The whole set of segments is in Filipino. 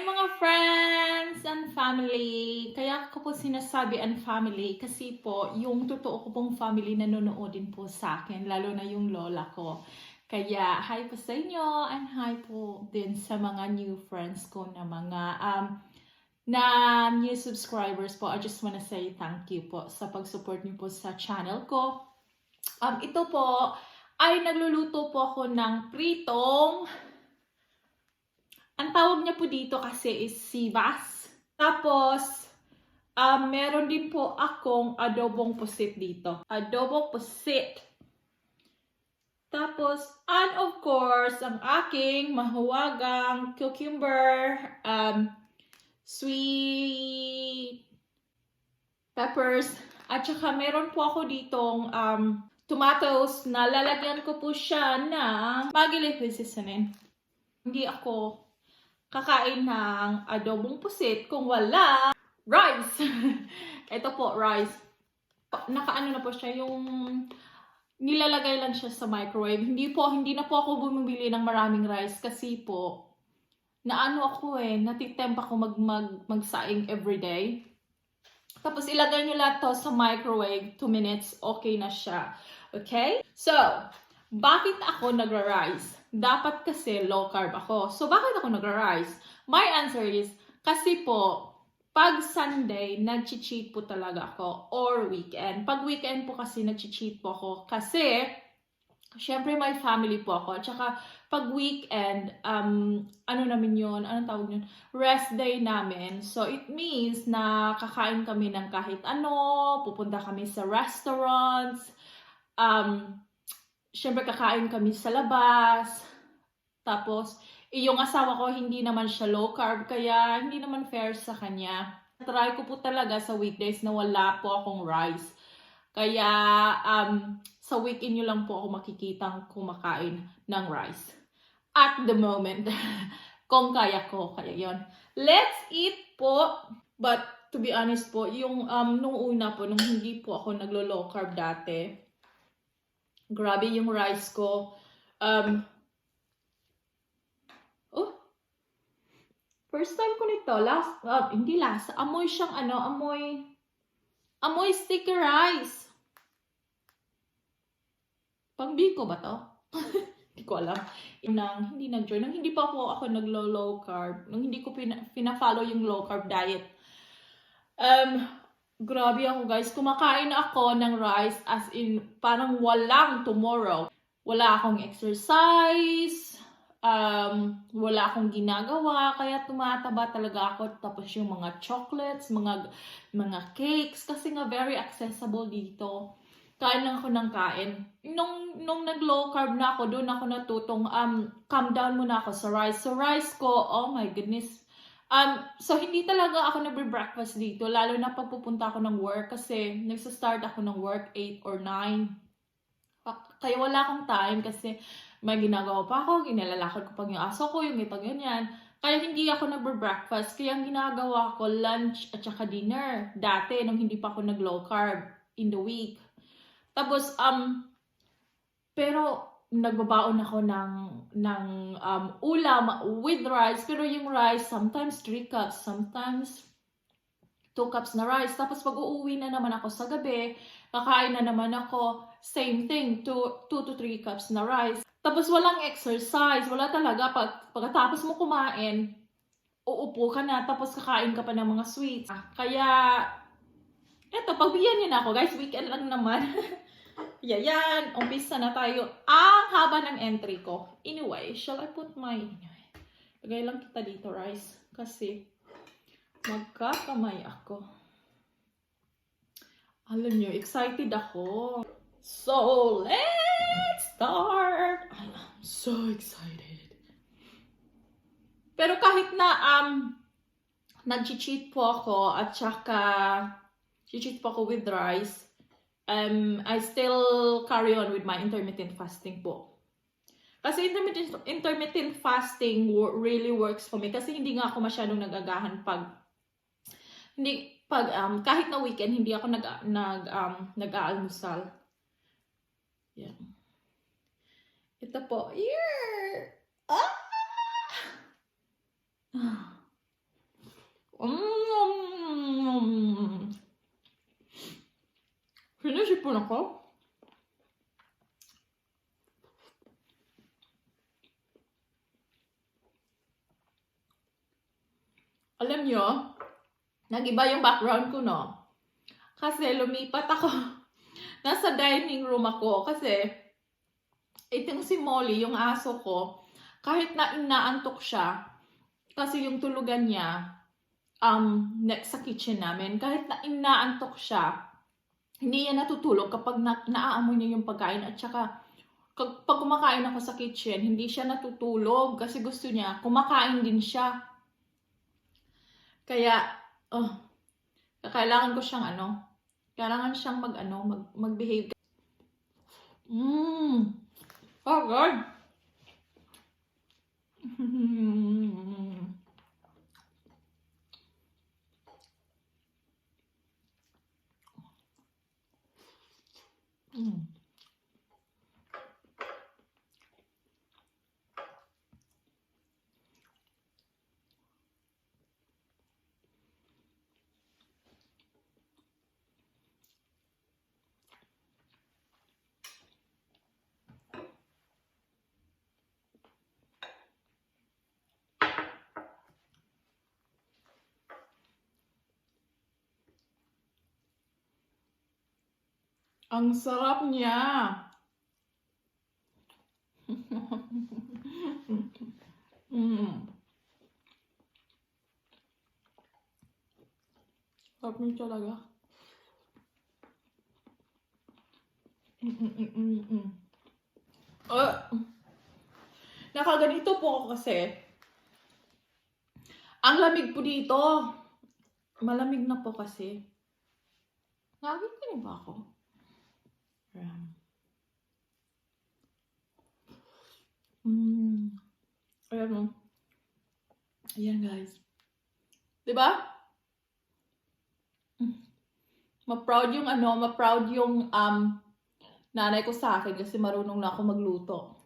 Hi mga friends and family! Kaya ko po sinasabi and family kasi po yung totoo ko pong family nanonood din po sa akin, lalo na yung lola ko. Kaya hi po sa inyo and hi po din sa mga new friends ko na mga na new subscribers po. I just wanna say thank you po sa pag-support niyo po sa channel ko. Ito po ay nagluluto po ako ng pritong. Ang tawag niya po dito kasi is sibas. Tapos, meron din po akong adobong pusit dito. Adobong pusit. Tapos, and of course, ang aking mahuwagang cucumber, sweet peppers, at saka meron po ako ditong tomatoes na lalagyan ko po siya ng magilipisanin. Hindi ako kakain ng adobong pusit kung wala rice. Ito po, rice. Nakaano na po siya, yung nilalagay lang siya sa microwave. Hindi na po ako bumibili ng maraming rice kasi po, naano ako natitempt ako magsaing everyday. Tapos ilagay nyo lahat to sa microwave, 2 minutes, okay na siya. Okay? So, bakit ako nagra-rice? Dapat kasi low carb ako. So, bakit ako nagra-rice? My answer is, kasi po, pag Sunday, nag-cheat po talaga ako. Or weekend. Pag weekend po kasi, nag-cheat po ako. Kasi, syempre may family po ako. At saka, pag weekend, ano namin yun? Anong tawag yun? Rest day namin. So, it means na kakain kami ng kahit ano, pupunta kami sa restaurants, syempre kakain kami sa labas. Tapos, yung asawa ko hindi naman siya low carb, kaya hindi naman fair sa kanya. Try ko po talaga sa weekdays na wala po akong rice. Kaya, sa weekend nyo lang po ako makikitang kumakain ng rice. At the moment, kung kaya ko, kaya yon. Let's eat po. But, to be honest po, yung nung una po, nung hindi po ako naglo-low carb dati, grabe yung rice ko. First time ko nito. Hindi last. Amoy siyang amoy sticky rice. Pang biko ba to? Hindi ko alam. Hindi nag-join. Nang hindi pa po ako naglo-low carb. Nang hindi ko pina-follow yung low carb diet. Grabe ako guys, kumakain ako ng rice as in parang walang tomorrow. Wala akong exercise, wala akong ginagawa, kaya tumataba talaga ako. Tapos yung mga chocolates, mga cakes, kasi nga very accessible dito. Kain lang ako ng kain. Nung nag-low carb na ako, doon ako natutong calm down muna ako sa rice. So rice ko, oh my goodness. So, hindi talaga ako nagbe-breakfast dito, lalo na pag pupunta ako ng work kasi nagsa-start ako ng work 8 or 9. Kaya wala akong time kasi may ginagawa pa ako, ginalalakad ko pag yung aso ko, yung ito, ganyan. Kaya hindi ako nagbe-breakfast, kaya ang ginagawa ko, lunch at saka dinner. Dati, nung hindi pa ako nag-low carb in the week. Tapos, pero, nagbabaon ako ng ulam with rice, pero yung rice sometimes 3 cups, sometimes 2 cups na rice. Tapos pag uuwi na naman ako sa gabi, kakain na naman ako, same thing, 2 to 3 cups na rice. Tapos walang exercise, wala talaga. Pagkatapos mo kumain, uupo ka na, tapos kakain ka pa ng mga sweets. Kaya, eto, pagbigyan niyo na ako guys, weekend lang naman. Yan, umpisa na tayo. Ang haba ng entry ko. Anyway, shall I put my... Lagay lang kita dito, rice. Kasi, magkakamay ako. Alam nyo, excited ako. So, let's start! I am so excited. Pero kahit na, nag-cheat po ako, at saka, cheat po ako with rice, I still carry on with my intermittent fasting po. Kasi intermittent fasting really works for me. Kasi hindi nga ako masyadong nagagahan kahit na weekend, hindi ako nag-aalmusal. Yan. Ito po. Yeah! Sinisipon ako. Alam nyo, nag-iba yung background ko, no? Kasi lumipat ako. Nasa dining room ako kasi itong si Molly, yung aso ko, kahit na inaantok siya, kasi yung tulugan niya, next sa kitchen namin, kahit na inaantok siya, hindi niya natutulog kapag naaamoy niya yung pagkain. At saka, pag kumakain ako sa kitchen, hindi siya natutulog kasi gusto niya, kumakain din siya. Kaya, kailangan ko siyang kailangan siyang mag-behave. Oh God! Ang sarap niya. Sarap niya talaga. Nakaganito po ako kasi. Ang lamig po dito. Malamig na po kasi. Nakakita ba ako? Ayan o. Ayan guys. Diba? Ma-proud yung ma-proud yung nanay ko sa akin kasi marunong na ako magluto.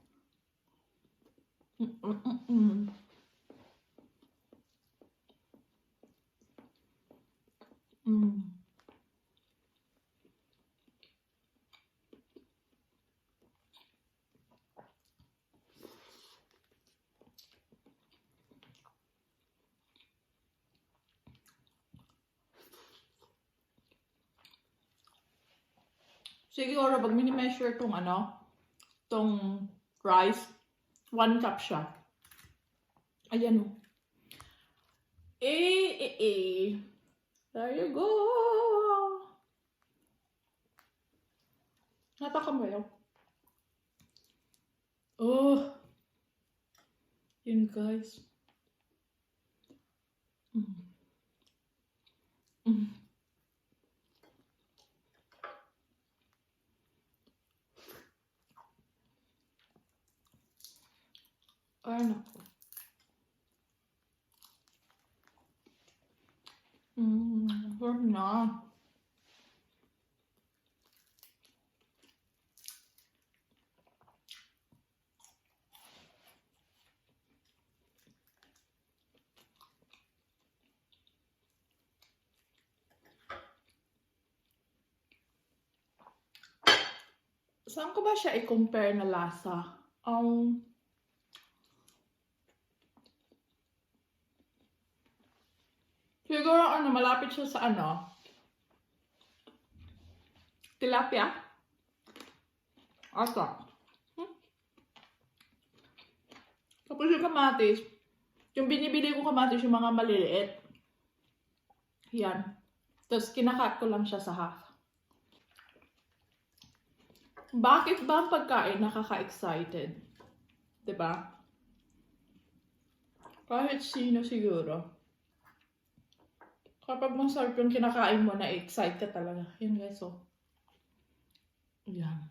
Siguro pag mini-measure tong tong rice, 1 cup siya. Ayan o. There you go. Natakam ba yun? Oh. Yun guys. Ay, naku. Sarap na. Saan ko ba siya i-compare na lasa? Siguro malapit siya sa tilapia. Asa. Tapos yung kamatis, yung binibili ko kamatis yung mga maliliit. Yan. Tapos kinakat ko lang siya sa half. Bakit ba ang pagkain nakaka-excited? Diba? Kahit sino siguro. Kapag masarap yung kinakain mo, na-excite ka talaga. Yan guys, so. Yan.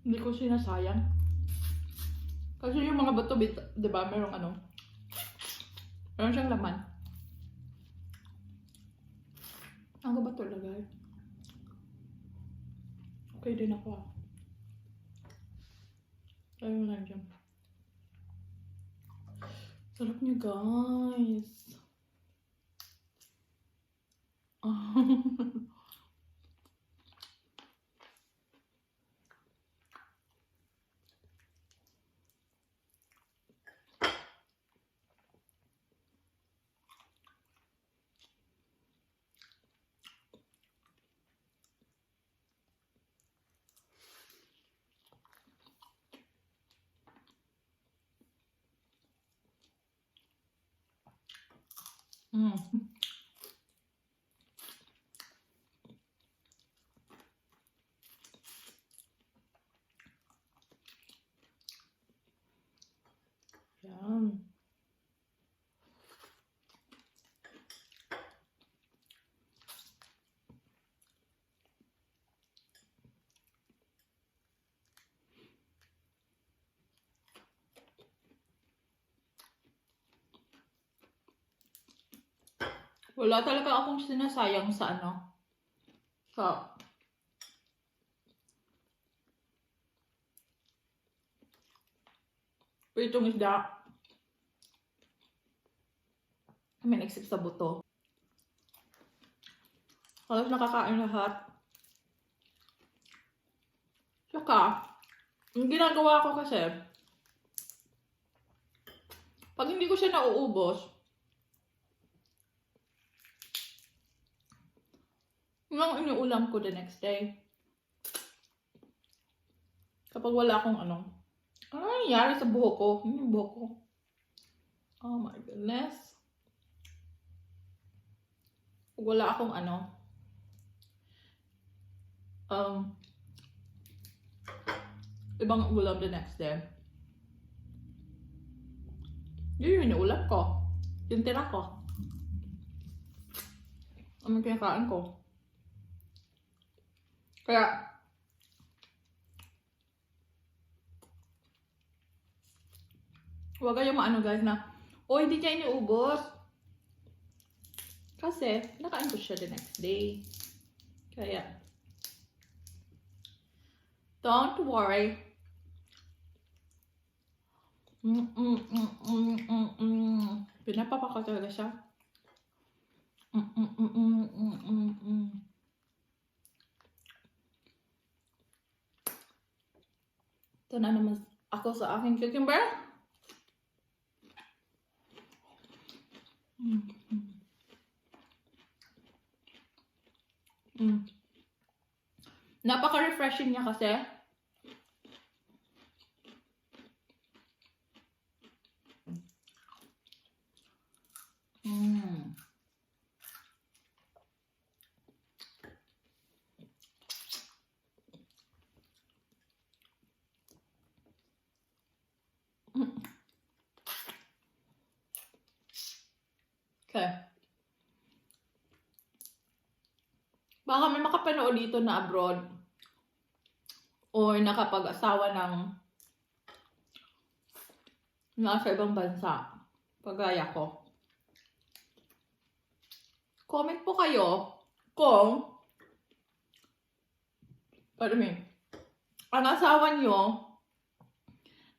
Hindi ko sinasayang. Kasi yung mga bato, di ba, merong ano, meron siyang laman. Ang bato lagay. Okay din ako ah. Ayun lang dyan. Sarap niya guys. Yan. Wala talaga akong sinasayang sa ano. Sa pritong isda. May nagsip sa buto. Halos nakakain lahat. Saka, yung ginagawa ko kasi, pag hindi ko siya nauubos, yung iniulam ko the next day. Kapag wala akong ano, ano nangyayari sa buhok ko? Yung buhok ko. Oh my goodness. Pag wala akong ano, ibang ulam the next day. Yun yung iniulam ko. Yung tira ko. Ang kinakain ko. Kaya, huwag kayong maano guys na, oh hindi niya iniubos. Kasi, nakain ko siya the next day. Kaya, don't worry. Pinapapa ko talaga siya. Ito na naman ako sa aking cucumber. Napaka-refreshing niya kasi. Okay. Baka may makapanood dito na abroad or nakapag-asawa ng nasa ibang bansa. Pagaya ko. Comment po kayo kung ang asawa nyo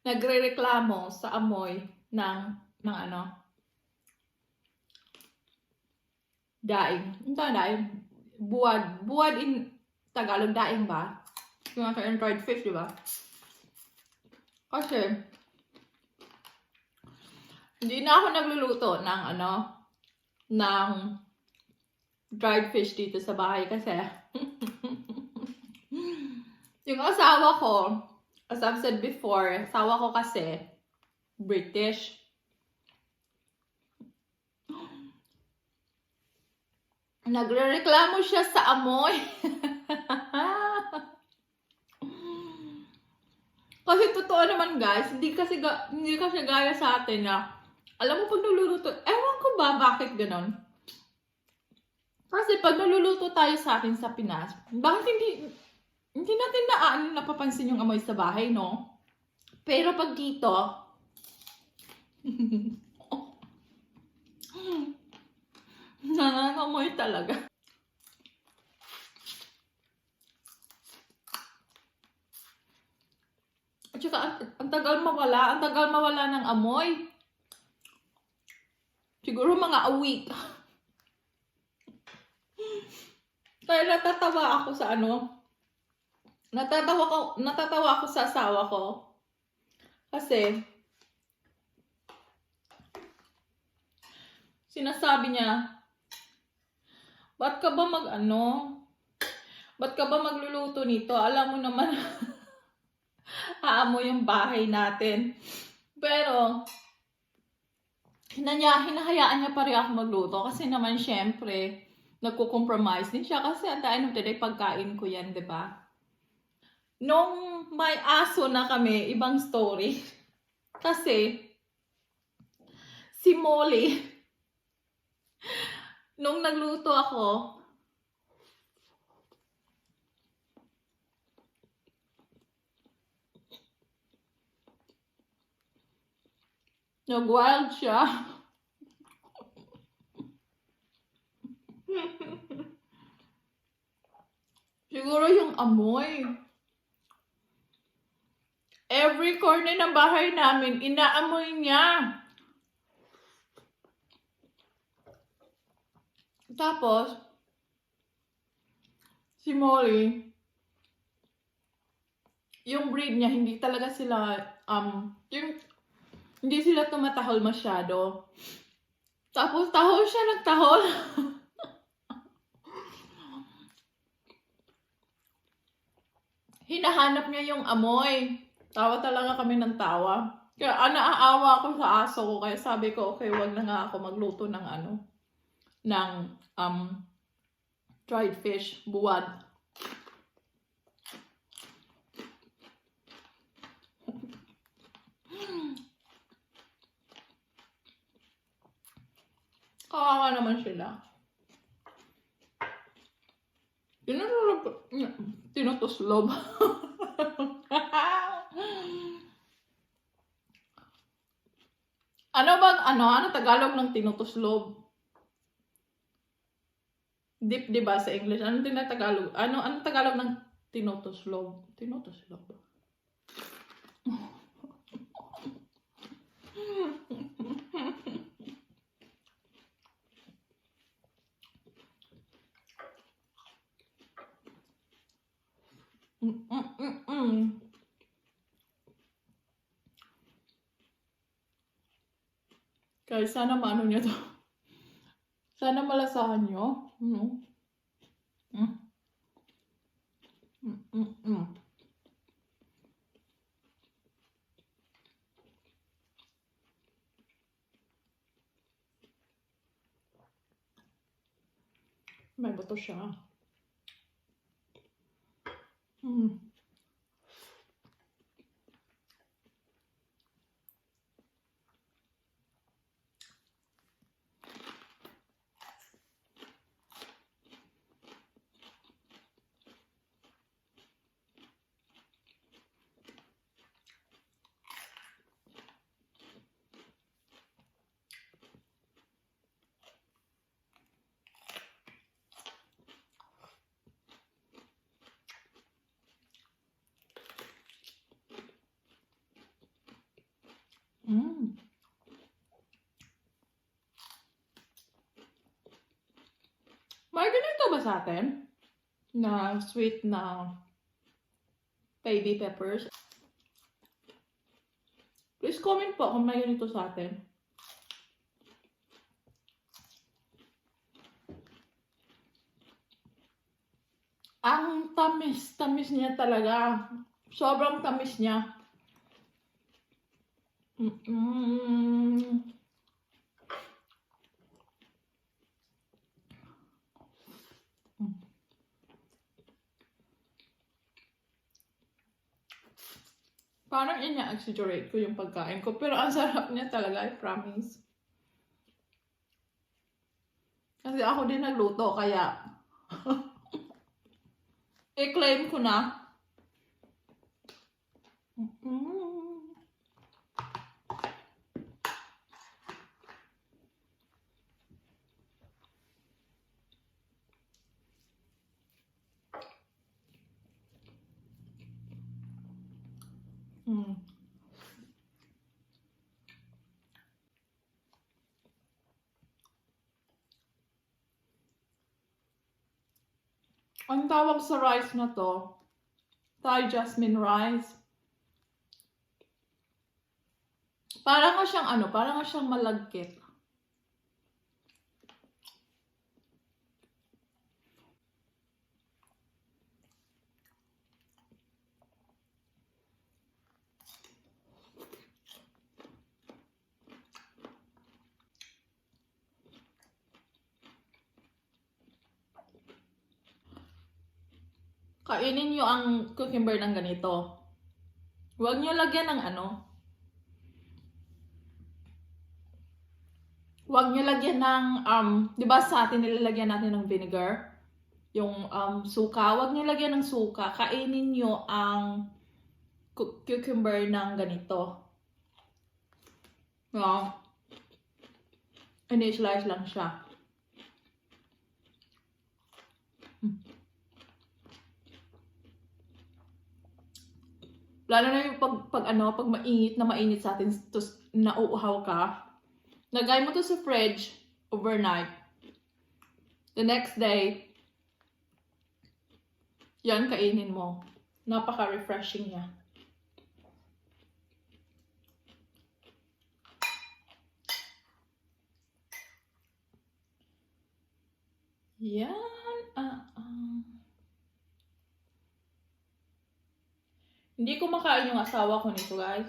nagre-reklamo sa amoy ng ano, daing. Ito daing. Buwad. Buwad in Tagalog, daing ba? Yung nasa dried fish, di ba? Kasi, hindi na ako nagluluto ng ano, ng dried fish dito sa bahay kasi yung asawa ko, as I've said before, asawa ko kasi British. Nagrereklamo siya sa amoy. Kasi totoo naman guys, hindi kasi gaya sa atin na, alam mo pag naluluto, ewan ko ba bakit ganon? Kasi pag naluluto tayo sa atin sa Pinas, bakit hindi natin napapansin yung amoy sa bahay, no? Pero pag dito, nangangamoy talaga. At saka, ang tagal mawala ng amoy. Siguro mga a week. Kaya natatawa ako sa natatawa ako sa asawa ko. Kasi, sinasabi niya, ba't ka ba magluluto nito? Alam mo naman, aamoy yung bahay natin. Pero, hinahayaan niya pa rin ako magluto. Kasi naman, syempre, nagko-compromise din siya. Kasi at the end of the day, pagkain ko yan, diba? Nung may aso na kami, ibang story. Kasi, si Molly, nung nagluto ako, nag-wild siya. Siguro yung amoy. Every corner ng bahay namin, inaamoy niya. Tapos, si Molly, yung breed niya, hindi talaga sila, hindi sila tumatahol masyado. Tapos, tahol siya, nagtahol. Hinahanap niya yung amoy. Tawa talaga kami ng tawa. Kaya naaawa ako sa aso ko. Kaya sabi ko, okay, wag na nga ako magluto ng dried fish, buwad. Kawawa naman sila. Tinutuslob. Ano Tagalog ng tinutuslob? Deep, di ba, sa English? Ano Tagalog? Ano Tagalog ng tinutuslob? Tinutuslob. Kaya sana maano niyo to. Sana malasahan niyo. May bato siya. May ganito ba sa atin? Na sweet na baby peppers? Please comment po kung may ganito sa atin. Ang tamis niya talaga. Sobrang tamis niya. Parang ina-exaggerate ko yung pagkain ko. Pero ang sarap niya talaga, I promise. Kasi ako din nagluto, kaya i-claim ko na. Mm. Ang tawag sa rice na to, Thai jasmine rice. Parang nga siyang ano, parang nga siyang malagkit. Kainin nyo ang cucumber ng ganito. Huwag nyo lagyan ng ano. Huwag nyo lagyan ng, di ba sa atin nilalagyan natin ng vinegar? Yung suka. Huwag nyo lagyan ng suka. Kainin nyo ang cucumber ng ganito. No. Ini-slice lang siya. Lalo na yung pag mainit sa atin, nauuhaw ka. Lagay mo to sa fridge overnight. The next day, yan kainin mo. Napaka-refreshing niya. Yan. Hindi kumakain yung asawa ko nito, guys.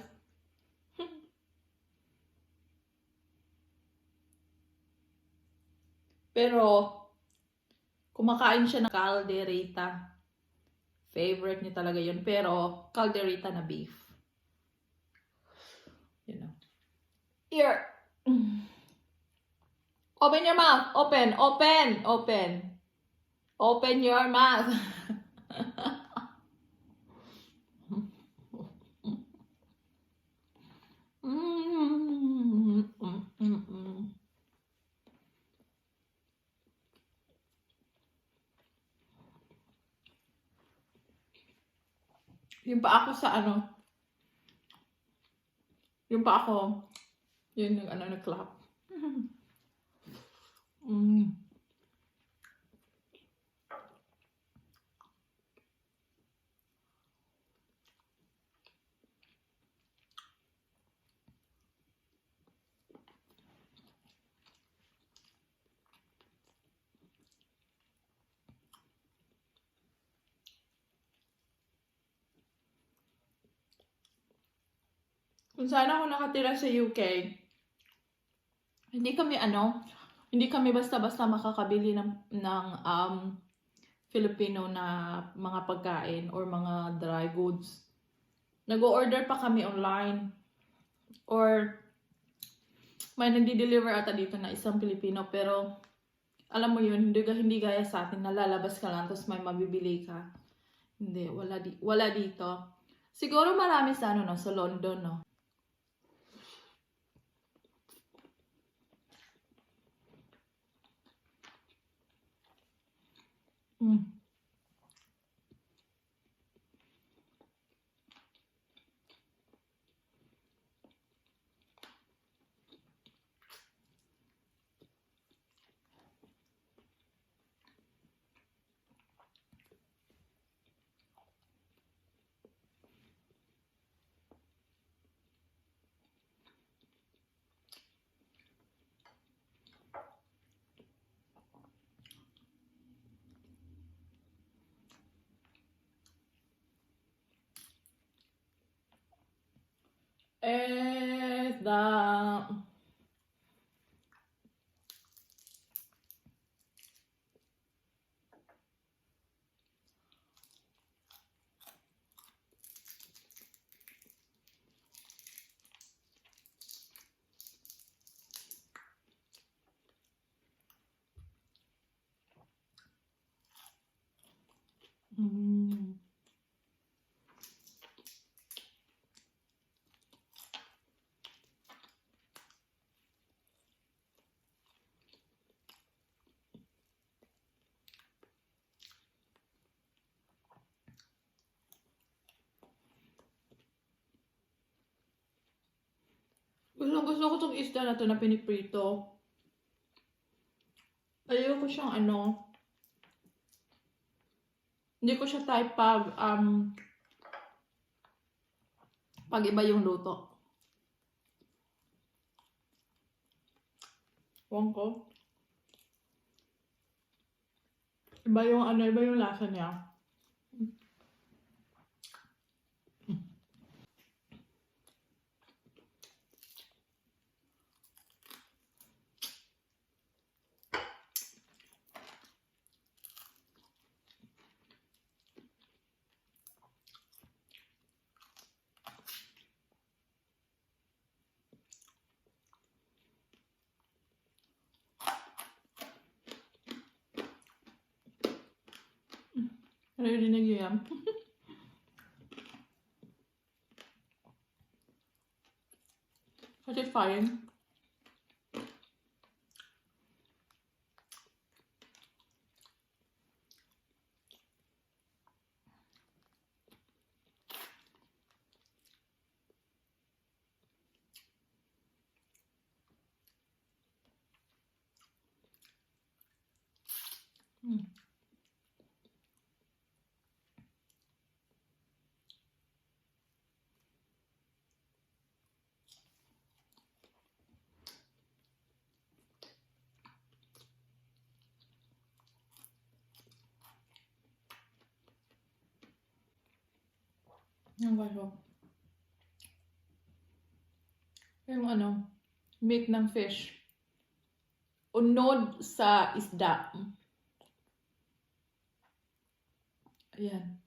Pero, kumakain siya ng caldereta. Favorite niya talaga yun. Pero, caldereta na beef. You know. Here. Open your mouth. Open. Open. Open. Open your mouth. Yung pa ako sa ano. Yung pa ako. Yun yung ano, nag-clap. Kung sana ako nakatira sa UK, hindi kami basta-basta makakabili ng Filipino na mga pagkain or mga dry goods. Nag-o-order pa kami online. Or may nagdi-deliver ata dito na isang Filipino, pero alam mo yun, hindi gaya sa atin, nalalabas ka lang tapos may mabibili ka. Hindi, wala dito. Siguro marami sa sa London, no. gusto ko itong isda na to na piniprito. Ayoko siyang hindi ko siya type pag iba yung luto. Huwag ko. Iba yung lasa niya. Naririnig niyo yan? Satisfying. Ang gaso. Yung meat ng fish. Unod sa isda. Ayan.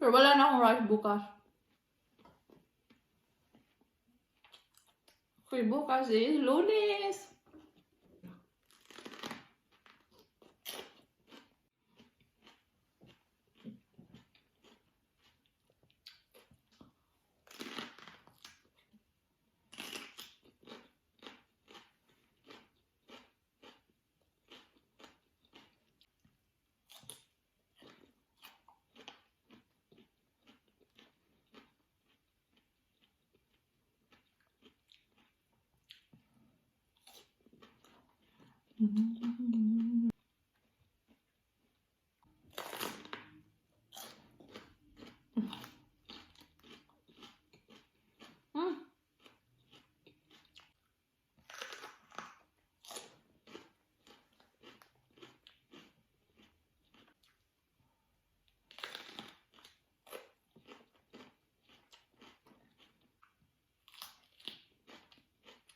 Pero wala na akong rice bukas. Okay, bukas is Lunes.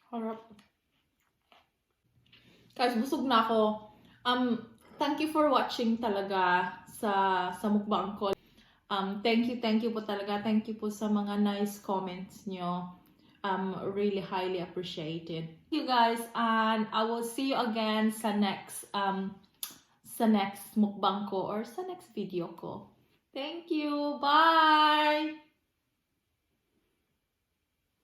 Harap. Guys, busog na ako. Thank you for watching talaga sa mukbang ko. Thank you po talaga. Thank you po sa mga nice comments nyo. Really highly appreciated. Thank you guys, and I will see you again sa next mukbang ko or sa next video ko. Thank you. Bye!